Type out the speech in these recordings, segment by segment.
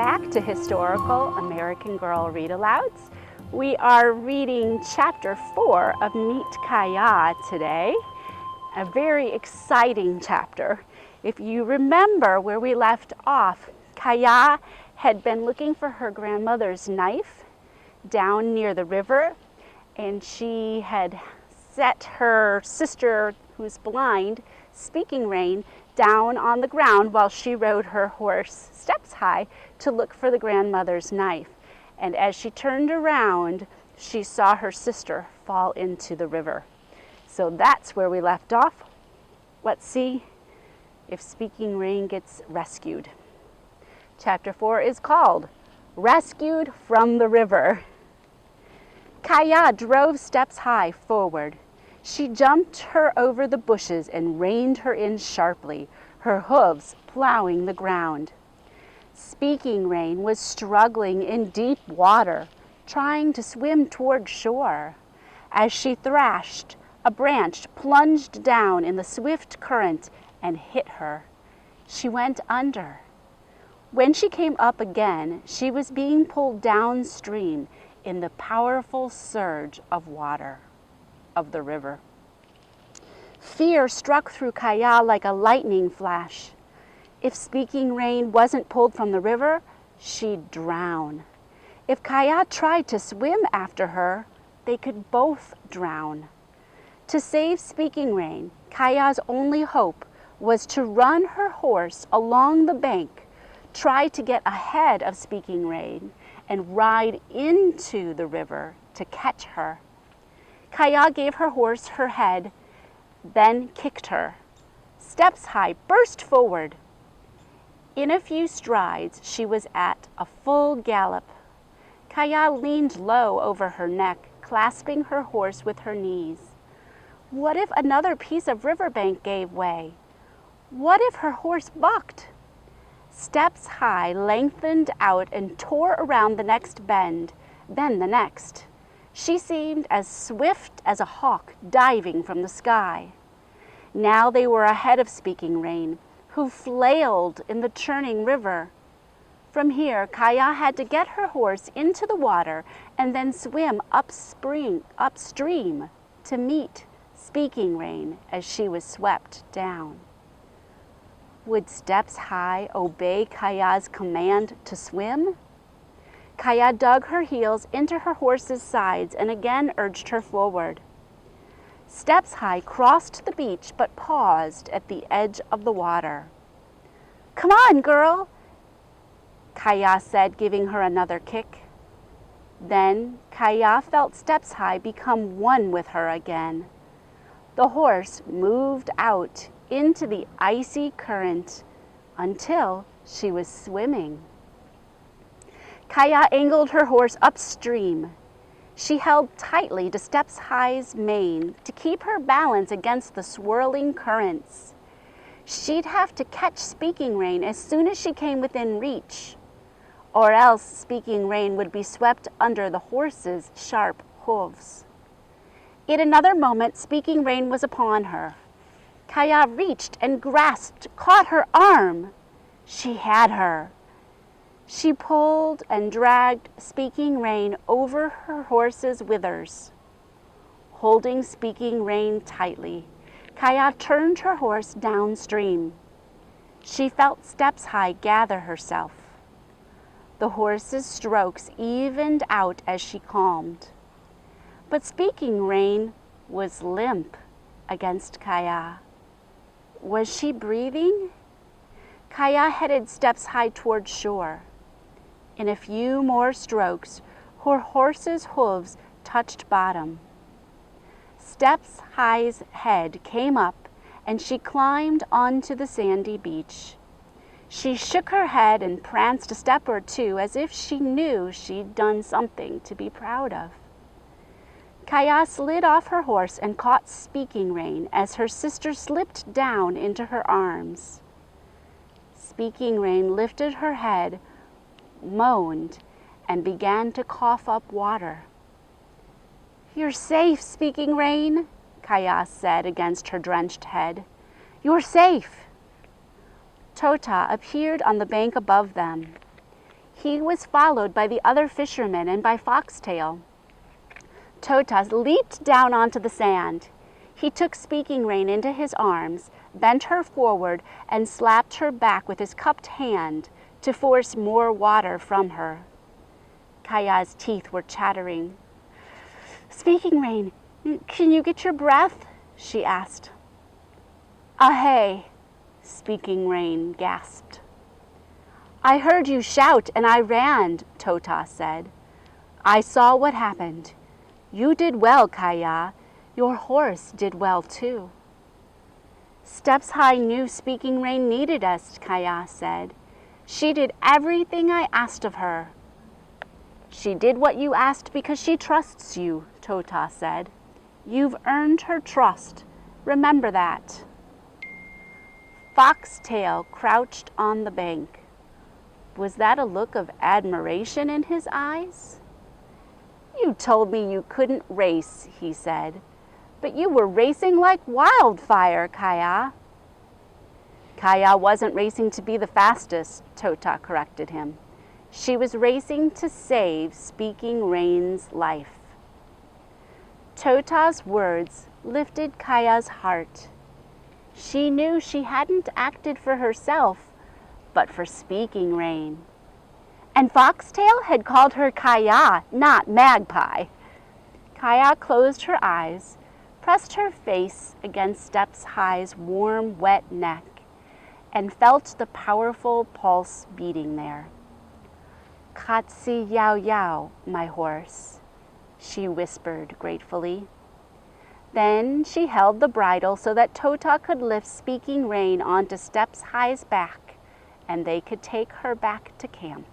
back to Historical American Girl Read-Alouds. We are reading Chapter 4 of Meet Kaya today. A very exciting chapter. If you remember where we left off, Kaya had been looking for her grandmother's knife down near the river, and she had set her sister, who's blind, Speaking Rain, down on the ground while she rode her horse Steps Hight to look for the grandmother's knife. And as she turned around, she saw her sister fall into the river. So that's where we left off. Let's see if Speaking Rain gets rescued. Chapter 4 is called Rescued from the River. Kaya drove Steps Hight forward. She jumped her over the bushes and reined her in sharply, her hooves plowing the ground. Speaking Rain was struggling in deep water, trying to swim toward shore. As she thrashed, a branch plunged down in the swift current and hit her. She went under. When she came up again, she was being pulled downstream in the powerful surge of water of the river. Fear struck through Kaya like a lightning flash. If Speaking Rain wasn't pulled from the river, she'd drown. If Kaya tried to swim after her, they could both drown. To save Speaking Rain, Kaya's only hope was to run her horse along the bank, try to get ahead of Speaking Rain, and ride into the river to catch her. Kaya gave her horse her head, then kicked her. Steps Hight burst forward. In a few strides, she was at a full gallop. Kaya leaned low over her neck, clasping her horse with her knees. What if another piece of riverbank gave way? What if her horse bucked? Steps Hight lengthened out and tore around the next bend, then the next. She seemed as swift as a hawk diving from the sky. Now they were ahead of Speaking Rain, who flailed in the churning river. From here, Kaya had to get her horse into the water and then swim upstream to meet Speaking Rain as she was swept down. Would Steps Hight obey Kaya's command to swim? Kaya dug her heels into her horse's sides and again urged her forward. Steps Hight crossed the beach but paused at the edge of the water. "Come on, girl," Kaya said, giving her another kick. Then Kaya felt Steps Hight become one with her again. The horse moved out into the icy current until she was swimming. Kaya angled her horse upstream. She held tightly to Steps Hight's mane to keep her balance against the swirling currents. She'd have to catch Speaking Rain as soon as she came within reach, or else Speaking Rain would be swept under the horse's sharp hooves. In another moment, Speaking Rain was upon her. Kaya reached and grasped, caught her arm. She had her. She pulled and dragged Speaking Rain over her horse's withers. Holding Speaking Rain tightly, Kaya turned her horse downstream. She felt Steps Hight gather herself. The horse's strokes evened out as she calmed. But Speaking Rain was limp against Kaya. Was she breathing? Kaya headed Steps Hight toward shore. In a few more strokes, her horse's hooves touched bottom. Steps Hight's head came up and she climbed onto the sandy beach. She shook her head and pranced a step or two as if she knew she'd done something to be proud of. Kaya slid off her horse and caught Speaking Rain as her sister slipped down into her arms. Speaking Rain lifted her head, moaned, and began to cough up water. "You're safe, Speaking Rain," Kaya said against her drenched head. "You're safe." Tota appeared on the bank above them. He was followed by the other fishermen and by Foxtail. Totas leaped down onto the sand. He took Speaking Rain into his arms, bent her forward, and slapped her back with his cupped hand to force more water from her. Kaya's teeth were chattering. "Speaking Rain, can you get your breath?" she asked. "Ahey," Speaking Rain gasped. "I heard you shout and I ran," Tota said. "I saw what happened. You did well, Kaya. Your horse did well too." "Steps Hight knew Speaking Rain needed us," Kaya said. "She did everything I asked of her." "She did what you asked because she trusts you," Tota said. "You've earned her trust. Remember that." Foxtail crouched on the bank. Was that a look of admiration in his eyes? "You told me you couldn't race," he said, "but you were racing like wildfire, Kaya." "Kaya wasn't racing to be the fastest," Tota corrected him. "She was racing to save Speaking Rain's life." Tota's words lifted Kaya's heart. She knew she hadn't acted for herself, but for Speaking Rain. And Foxtail had called her Kaya, not Magpie. Kaya closed her eyes, pressed her face against Steps Hight's warm, wet neck, and felt the powerful pulse beating there. "Katsi Yao Yao, my horse," she whispered gratefully. Then she held the bridle so that Tota could lift Speaking Rain onto Steps Hight's back, and they could take her back to camp.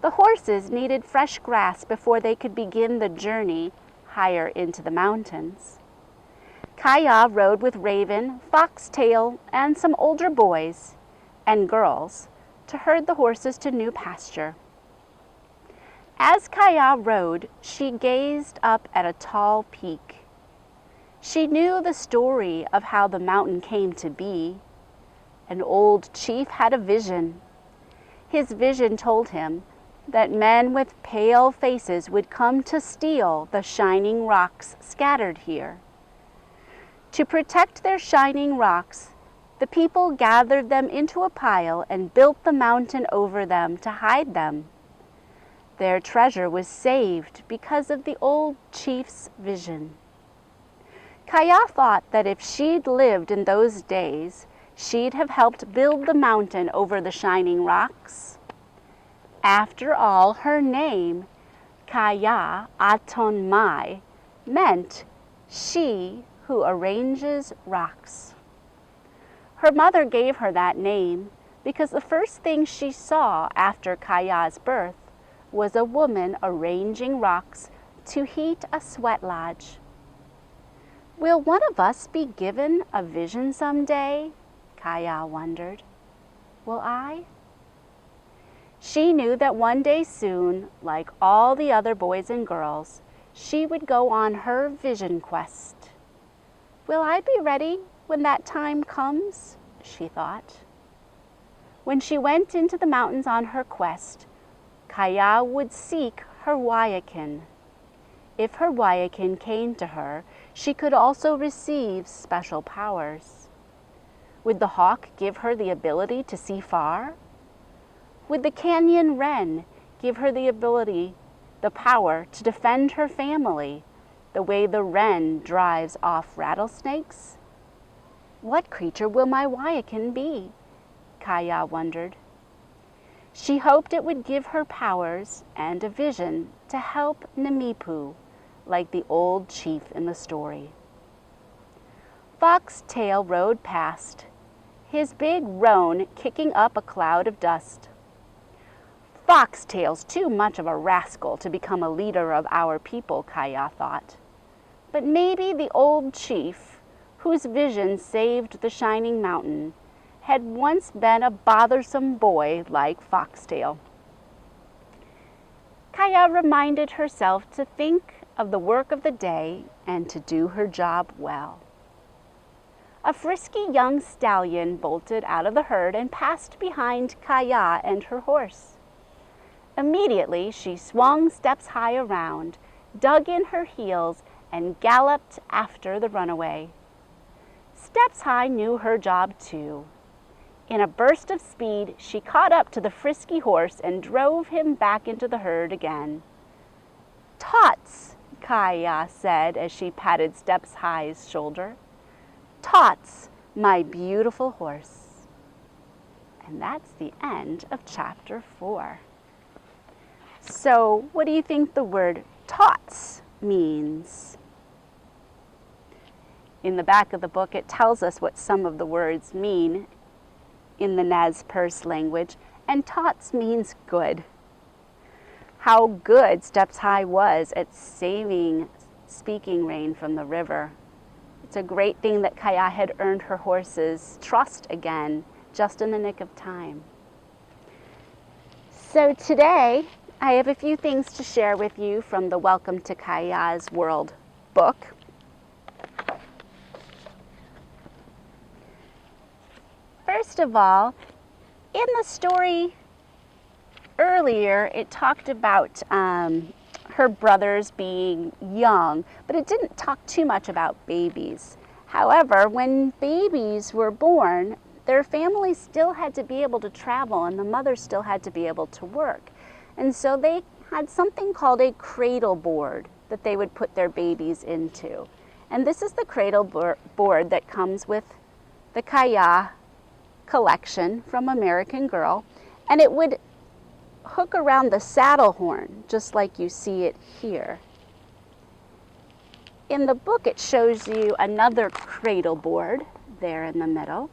The horses needed fresh grass before they could begin the journey higher into the mountains. Kaya rode with Raven, Foxtail, and some older boys and girls to herd the horses to new pasture. As Kaya rode, she gazed up at a tall peak. She knew the story of how the mountain came to be. An old chief had a vision. His vision told him that men with pale faces would come to steal the shining rocks scattered here. To protect their shining rocks, the people gathered them into a pile and built the mountain over them to hide them. Their treasure was saved because of the old chief's vision. Kaya thought that if she'd lived in those days, she'd have helped build the mountain over the shining rocks. After all, her name, Kaya Aton Mai, meant she who arranges rocks. Her mother gave her that name because the first thing she saw after Kaya's birth was a woman arranging rocks to heat a sweat lodge. Will one of us be given a vision someday? Kaya wondered. Will I? She knew that one day soon, like all the other boys and girls, she would go on her vision quest. Will I be ready when that time comes? She thought. When she went into the mountains on her quest, Kaya would seek her Wayakin. If her Wayakin came to her, she could also receive special powers. Would the hawk give her the ability to see far? Would the canyon wren give her the power to defend her family, the way the wren drives off rattlesnakes? What creature will my Wayakin be? Kaya wondered. She hoped it would give her powers and a vision to help Namipu, like the old chief in the story. Foxtail rode past, his big roan kicking up a cloud of dust. Foxtail's too much of a rascal to become a leader of our people, Kaya thought. But maybe the old chief, whose vision saved the shining mountain, had once been a bothersome boy like Foxtail. Kaya reminded herself to think of the work of the day and to do her job well. A frisky young stallion bolted out of the herd and passed behind Kaya and her horse. Immediately she swung Steps High around, dug in her heels, and galloped after the runaway. Steps High knew her job too. In a burst of speed, she caught up to the frisky horse and drove him back into the herd again. "Tots," Kaya said as she patted Steps High's shoulder. "Tots, my beautiful horse." And that's the end of chapter 4. So, what do you think the word tots means? In the back of the book, it tells us what some of the words mean in the Nez Perce language, and tots means good. How good Steps High was at saving Speaking Rain from the river. It's a great thing that Kaya had earned her horse's trust again, just in the nick of time. So today, I have a few things to share with you from the Welcome to Kaya's World book. First of all, in the story earlier, it talked about her brothers being young, but it didn't talk too much about babies. However, when babies were born, their families still had to be able to travel and the mother still had to be able to work. And so they had something called a cradle board that they would put their babies into. And this is the cradle board that comes with the Kaya collection from American Girl, and it would hook around the saddle horn just like you see it here. In the book it shows you another cradle board there in the middle,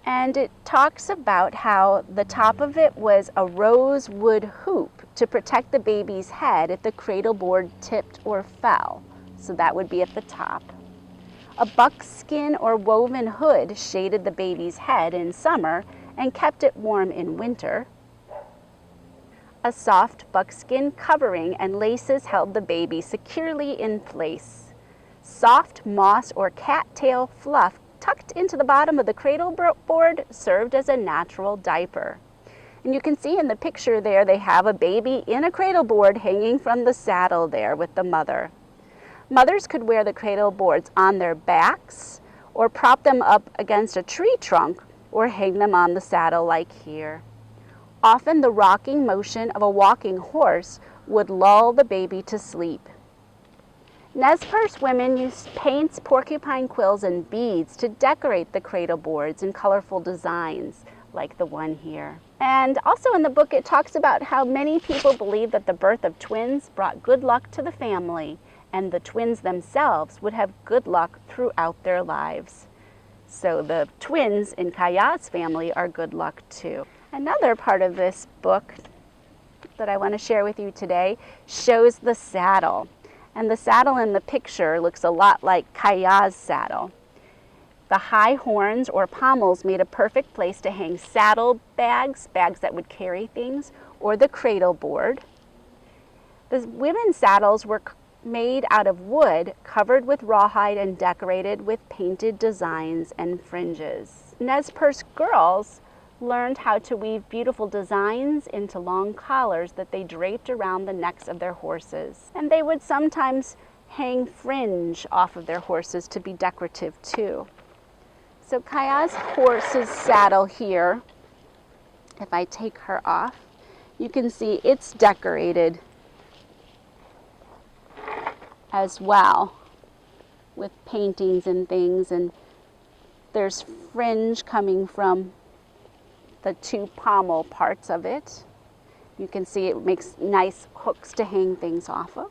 and it talks about how the top of it was a rosewood hoop to protect the baby's head if the cradle board tipped or fell, so that would be at the top. A buckskin or woven hood shaded the baby's head in summer and kept it warm in winter. A soft buckskin covering and laces held the baby securely in place. Soft moss or cattail fluff tucked into the bottom of the cradle board served as a natural diaper. And you can see in the picture there they have a baby in a cradle board hanging from the saddle there with the mother. Mothers could wear the cradle boards on their backs or prop them up against a tree trunk or hang them on the saddle like here. Often the rocking motion of a walking horse would lull the baby to sleep. Nez Perce women used paints, porcupine quills, and beads to decorate the cradle boards in colorful designs like the one here. And also in the book it talks about how many people believe that the birth of twins brought good luck to the family, and the twins themselves would have good luck throughout their lives. So the twins in Kaya's family are good luck too. Another part of this book that I want to share with you today shows the saddle. And the saddle in the picture looks a lot like Kaya's saddle. The high horns or pommels made a perfect place to hang saddle bags, bags that would carry things, or the cradle board. The women's saddles were made out of wood, covered with rawhide and decorated with painted designs and fringes. Nez Perce girls learned how to weave beautiful designs into long collars that they draped around the necks of their horses. And they would sometimes hang fringe off of their horses to be decorative too. So Kaya's horse's saddle here, if I take her off, you can see it's decorated as well with paintings and things, and there's fringe coming from the two pommel parts of it. You can see it makes nice hooks to hang things off of.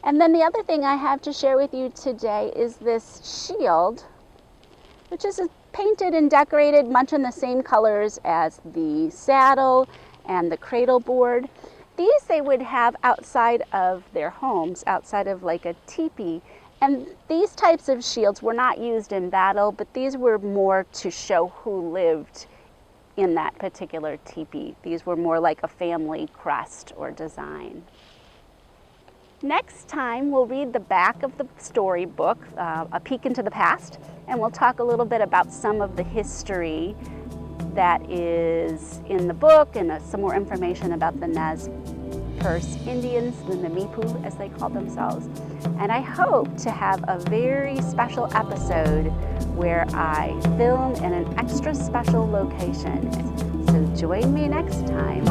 And then the other thing I have to share with you today is this shield, which is painted and decorated much in the same colors as the saddle and the cradle board. These they would have outside of their homes, outside of like a teepee. And these types of shields were not used in battle, but these were more to show who lived in that particular teepee. These were more like a family crest or design. Next time, we'll read the back of the storybook, A Peek into the Past, and we'll talk a little bit about some of the history that is in the book and some more information about the Nez Perce Indians, the Namipu as they call themselves. And I hope to have a very special episode where I film in an extra special location. So join me next time.